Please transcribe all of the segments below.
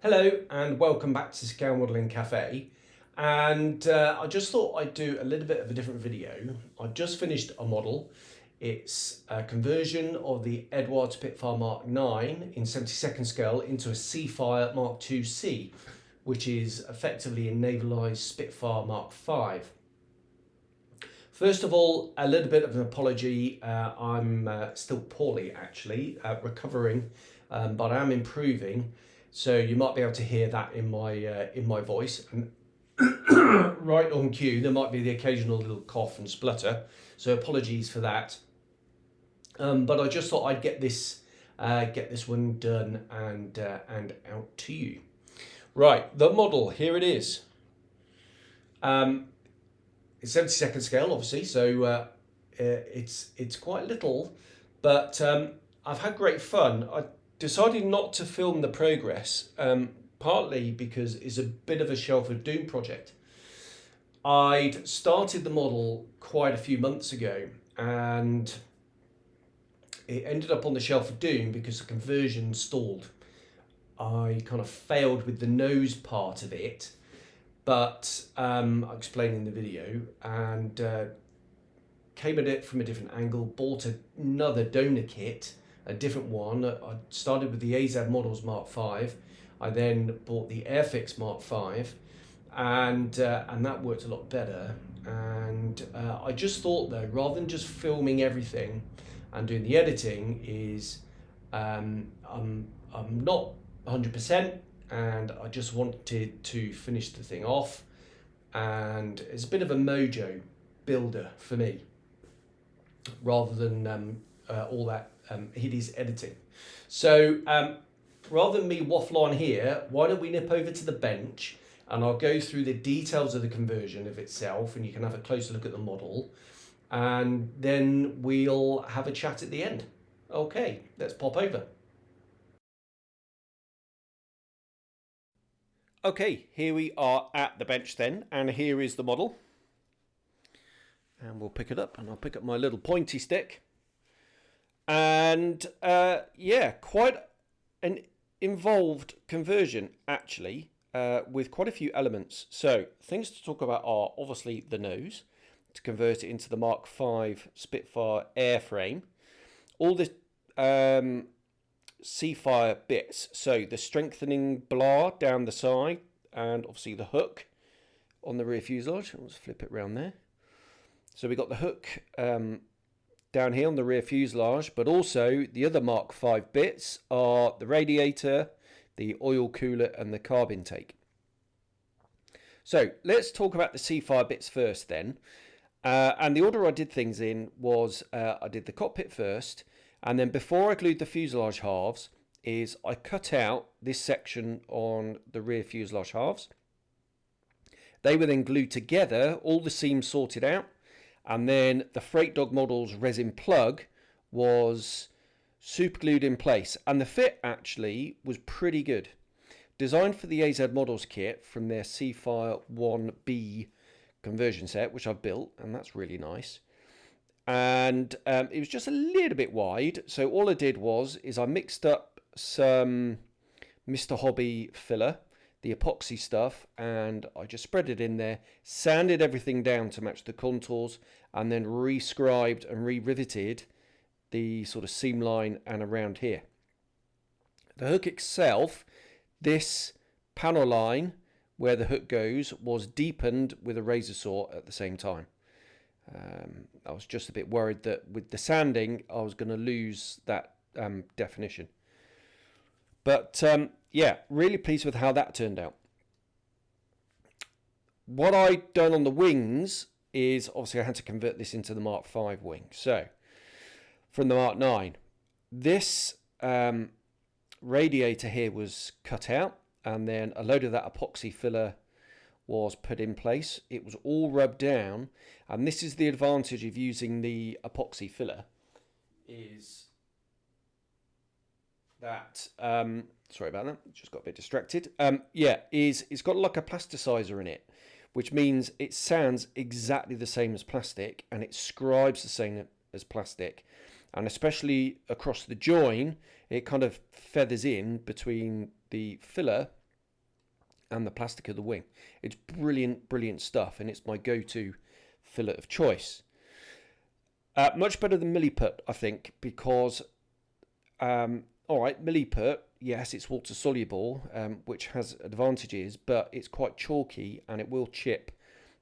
Hello and welcome back to Scale Modelling Cafe, and I just thought I'd do a little bit of a different video. I've just finished a model. It's a conversion of the Eduard Spitfire Mk.IIc in 72nd scale into a Seafire Mk.IIc, which is effectively a navalised Spitfire Mk.V. First of all, a little bit of an apology. I'm still poorly actually, recovering, but I am improving. So you might be able to hear that in my voice. And right on cue, there might be the occasional little cough and splutter. So apologies for that. But I just thought I'd get this one done and out to you. Right, the model, here it is. It's 72nd scale, obviously, so it's quite little, but I've had great fun. I decided not to film the progress, partly because it's a bit of a Shelf of Doom project. I'd started the model quite a few months ago, and it ended up on the Shelf of Doom because the conversion stalled. I kind of failed with the nose part of it, but I'll explain in the video, and came at it from a different angle, bought another donor kit, a different one. I started with the Eduard Models Mk.V. I then bought the Airfix Mk.V, and that worked a lot better. And I just thought though, rather than just filming everything and doing the editing, is I'm not 100%, and I just wanted to finish the thing off, and it's a bit of a mojo builder for me, rather than all that hideous editing. So rather than me waffle on here, why don't we nip over to the bench and I'll go through the details of the conversion of itself, and you can have a closer look at the model, and then we'll have a chat at the end. Okay, let's pop over. Okay, here we are at the bench then, and here is the model. And we'll pick it up, and I'll pick up my little pointy stick. And yeah, quite an involved conversion actually, with quite a few elements. So things to talk about are obviously the nose, to convert it into the Mk.V Spitfire airframe. All the Seafire bits, so the strengthening bar down the side, and obviously the hook on the rear fuselage. Let's flip it around there. So we got the hook down here on the rear fuselage, but also the other Mk.V bits are the radiator, the oil cooler, and the carb intake. So let's talk about the Seafire bits first then. And the order I did things in was I did the cockpit first, and then before I glued the fuselage halves, is I cut out this section on the rear fuselage halves. They were then glued together, all the seams sorted out, and then the Freightdog Models resin plug was super glued in place, and the fit actually was pretty good. Designed for the Eduard Models kit from their Seafire 1B conversion set, which I've built, and that's really nice. And it was just a little bit wide, so all I did was I mixed up some Mr. Hobby filler, the epoxy stuff, and I just spread it in there, sanded everything down to match the contours, and then re-scribed and re-riveted the sort of seam line and around here. The hook itself, this panel line where the hook goes, was deepened with a razor saw at the same time. I was just a bit worried that with the sanding I was going to lose that definition. But yeah, really pleased with how that turned out. What I'd done on the wings is obviously I had to convert this into the Mk.V wing. So from the Mk.IX, this radiator here was cut out, and then a load of that epoxy filler was put in place. It was all rubbed down, and this is the advantage of using the epoxy filler, is that sorry about that, just got a bit distracted. Yeah, it's got like a plasticizer in it, which means it sands exactly the same as plastic, and it scribes the same as plastic, and especially across the join, it kind of feathers in between the filler and the plastic of the wing. It's brilliant, brilliant stuff, and it's my go-to fillet of choice. Much better than milliput, I think, because, all right, milliput, yes, it's water soluble, which has advantages, but it's quite chalky and it will chip,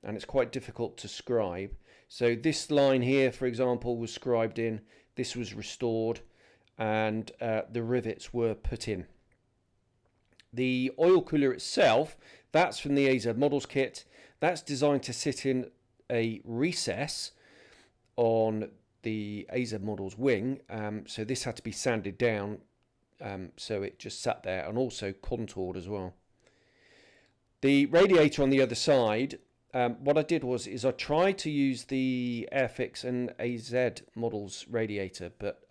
and it's quite difficult to scribe. So this line here, for example, was scribed in, this was restored, and the rivets were put in. The oil cooler itself, that's from the AZ Models kit. That's designed to sit in a recess on the AZ Models wing. So this had to be sanded down, so it just sat there, and also contoured as well. The radiator on the other side, what I did is I tried to use the Airfix and AZ Models radiator, but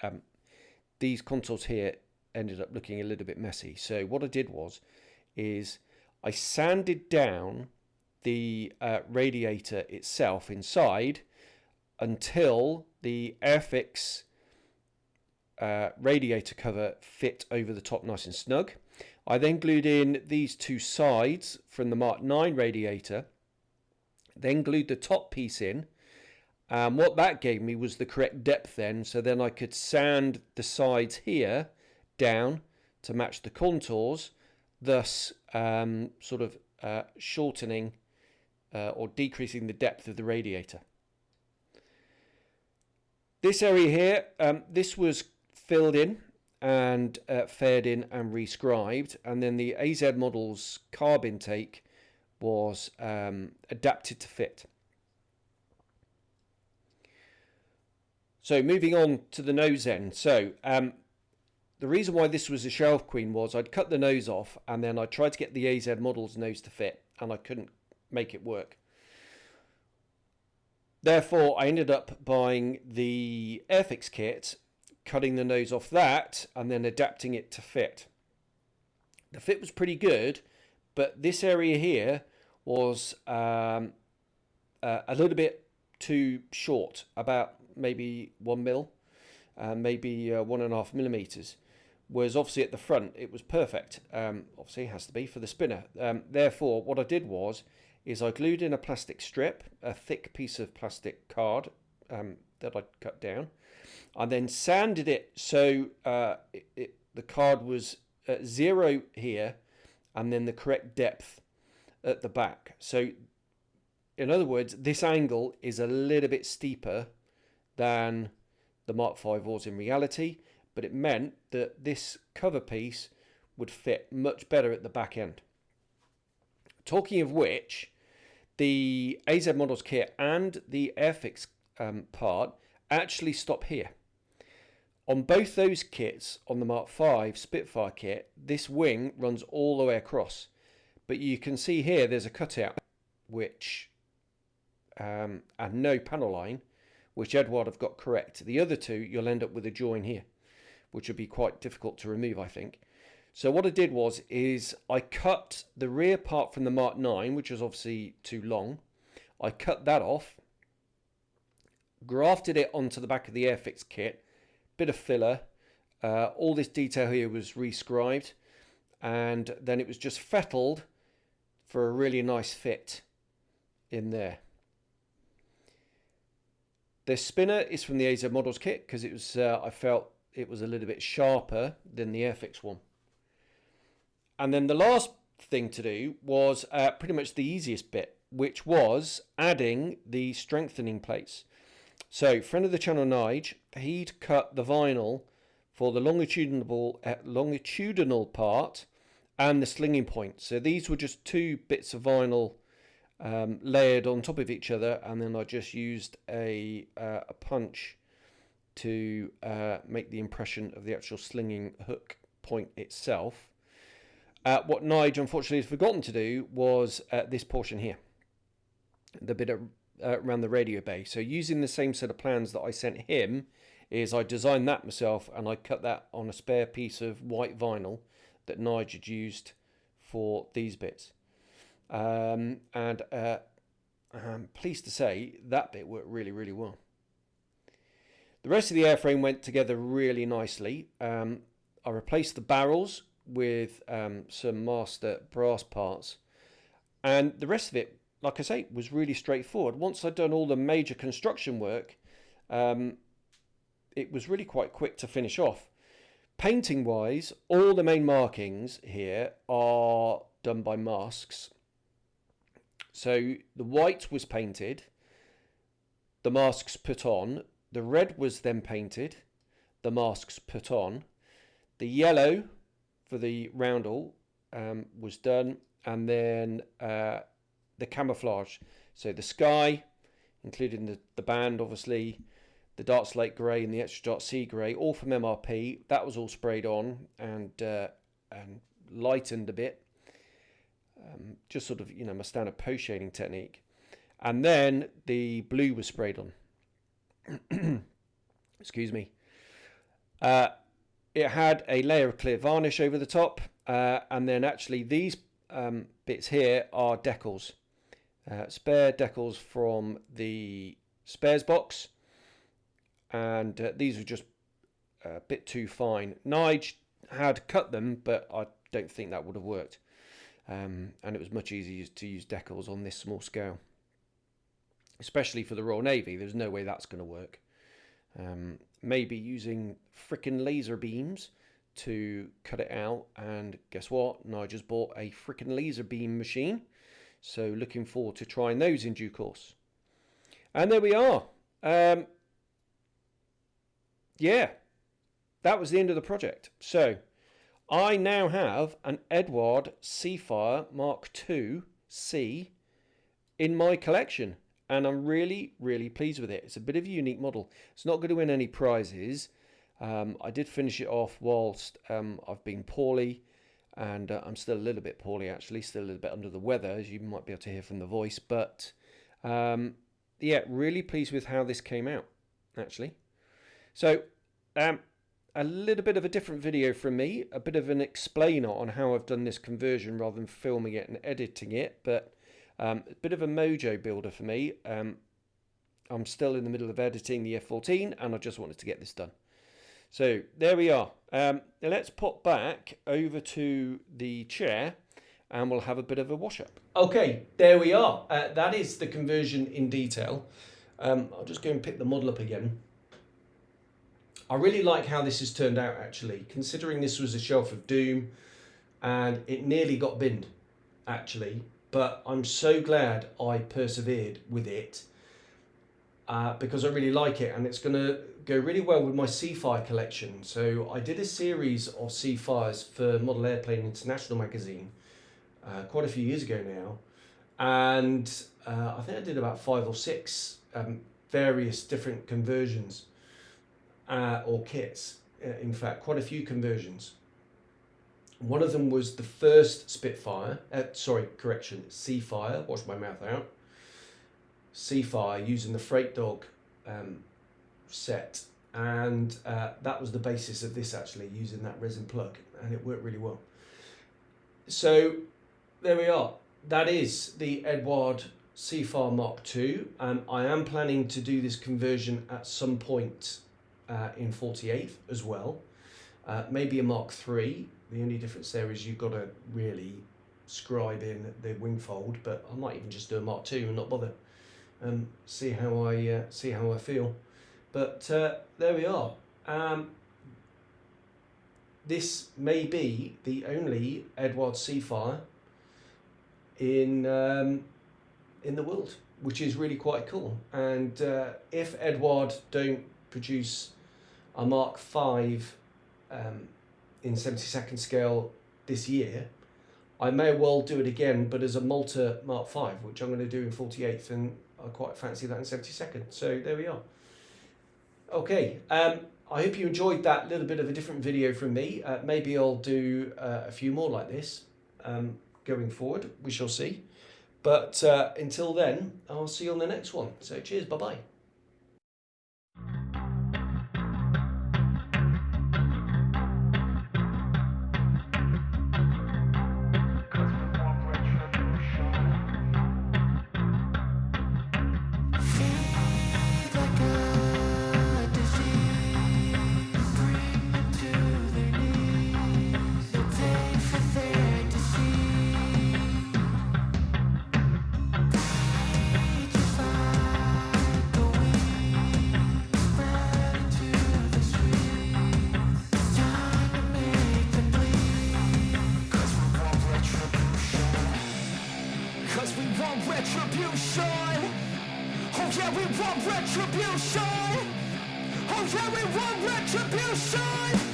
these contours here ended up looking a little bit messy. So what I did is I sanded down the radiator itself inside until the Airfix radiator cover fit over the top nice and snug. I then glued in these two sides from the Mk.IIc radiator, then glued the top piece in. What that gave me was the correct depth then, so then I could sand the sides here down to match the contours, thus sort of shortening or decreasing the depth of the radiator. This area here, this was filled in and faired in and rescribed, and then the AZ Models carb intake was adapted to fit. So moving on to the nose end. So the reason why this was a shelf queen was I'd cut the nose off, and then I tried to get the AZ Models nose to fit, and I couldn't make it work. Therefore, I ended up buying the Airfix kit, cutting the nose off that, and then adapting it to fit. The fit was pretty good, but this area here was a little bit too short, about maybe 1 mil, maybe 1.5 millimeters. Whereas obviously at the front it was perfect. Obviously it has to be for the spinner. Therefore, what I did is I glued in a plastic strip, a thick piece of plastic card that I'd cut down. I then sanded it so the card was at 0 here, and then the correct depth at the back. So in other words, this angle is a little bit steeper than the Mk.V was in reality, but it meant that this cover piece would fit much better at the back end. Talking of which, the AZ Models kit and the Airfix part actually stop here. On both those kits, on the Mk.V Spitfire kit, this wing runs all the way across. But you can see here there's a cutout, which and no panel line, which Eduard have got correct. The other two, you'll end up with a join here, which would be quite difficult to remove, I think. So what I did is I cut the rear part from the Mk.IIc, which was obviously too long. I cut that off, grafted it onto the back of the Airfix kit, bit of filler. All this detail here was rescribed, and then it was just fettled for a really nice fit in there. The spinner is from the AZ Models kit because it was I felt it was a little bit sharper than the Airfix one. And then the last thing to do was pretty much the easiest bit, which was adding the strengthening plates. So, friend of the channel Nige, he'd cut the vinyl for the longitudinal part and the slinging point. So these were just two bits of vinyl layered on top of each other, and then I just used a punch to make the impression of the actual slinging hook point itself. What Nige unfortunately has forgotten to do was this portion here, the bit around the radio bay. So using the same set of plans that I sent him, is I designed that myself, and I cut that on a spare piece of white vinyl that Nige had used for these bits. And I'm pleased to say that bit worked really, really well. The rest of the airframe went together really nicely. I replaced the barrels with some master brass parts, and the rest of it, like I say, was really straightforward. Once I'd done all the major construction work, it was really quite quick to finish off. Painting wise, all the main markings here are done by masks. So the white was painted, the masks put on, the red was then painted, the masks put on, the yellow for the roundel was done, and then the camouflage. So the sky, including the band obviously, the dark slate grey and the extra dark sea grey, all from MRP. That was all sprayed on and lightened a bit. Just sort of, my standard post shading technique. And then the blue was sprayed on. Excuse me. It had a layer of clear varnish over the top. And then actually these bits here are decals. Spare decals from the spares box. And these were just a bit too fine. Nige had cut them, but I don't think that would have worked. And it was much easier to use decals on this small scale. Especially for the Royal Navy, there's no way that's going to work. Maybe using frickin' laser beams to cut it out. And guess what? Nigel's bought a frickin' laser beam machine. So looking forward to trying those in due course. And there we are. Yeah, that was the end of the project. So I now have an Eduard Seafire Mk.IIc in my collection, and I'm really, really pleased with it. It's a bit of a unique model. It's not going to win any prizes. I did finish it off whilst I've been poorly, and I'm still a little bit poorly actually, still a little bit under the weather, as you might be able to hear from the voice. But yeah, really pleased with how this came out actually. So a little bit of a different video from me, a bit of an explainer on how I've done this conversion rather than filming it and editing it, but a bit of a mojo builder for me. I'm still in the middle of editing the F14 and I just wanted to get this done. So there we are. Let's pop back over to the chair and we'll have a bit of a wash up. Okay, there we are. That is the conversion in detail. I'll just go and pick the model up again. I really like how this has turned out actually, considering this was a Shelf of Doom and it nearly got binned actually, but I'm so glad I persevered with it because I really like it and it's going to go really well with my Seafire collection. So I did a series of Seafires for Model Airplane International magazine quite a few years ago now, and I think I did about 5 or 6 various different conversions. Or kits, in fact, quite a few conversions. One of them was the first Spitfire, Seafire, wash my mouth out, Seafire using the Freightdog set, and that was the basis of this actually, using that resin plug, and it worked really well. So there we are, that is the Eduard Seafire Mk.II. I am planning to do this conversion at some point in 48th as well, maybe a Mark III. The only difference there is you've got to really scribe in the wing fold, but I might even just do a Mark II and not bother. See how I feel. But there we are. This may be the only Eduard Seafire in the world, which is really quite cool. And if Eduard don't produce a Mark V in 72nd scale this year, I may well do it again, but as a Malta Mark V, which I'm going to do in 48th, and I quite fancy that in 72nd. So there we are. Okay, I hope you enjoyed that little bit of a different video from me. Maybe I'll do a few more like this going forward. We shall see. But until then, I'll see you on the next one. So cheers, bye-bye. Take want retribution. Oh yeah, we want retribution. Oh yeah, we want retribution.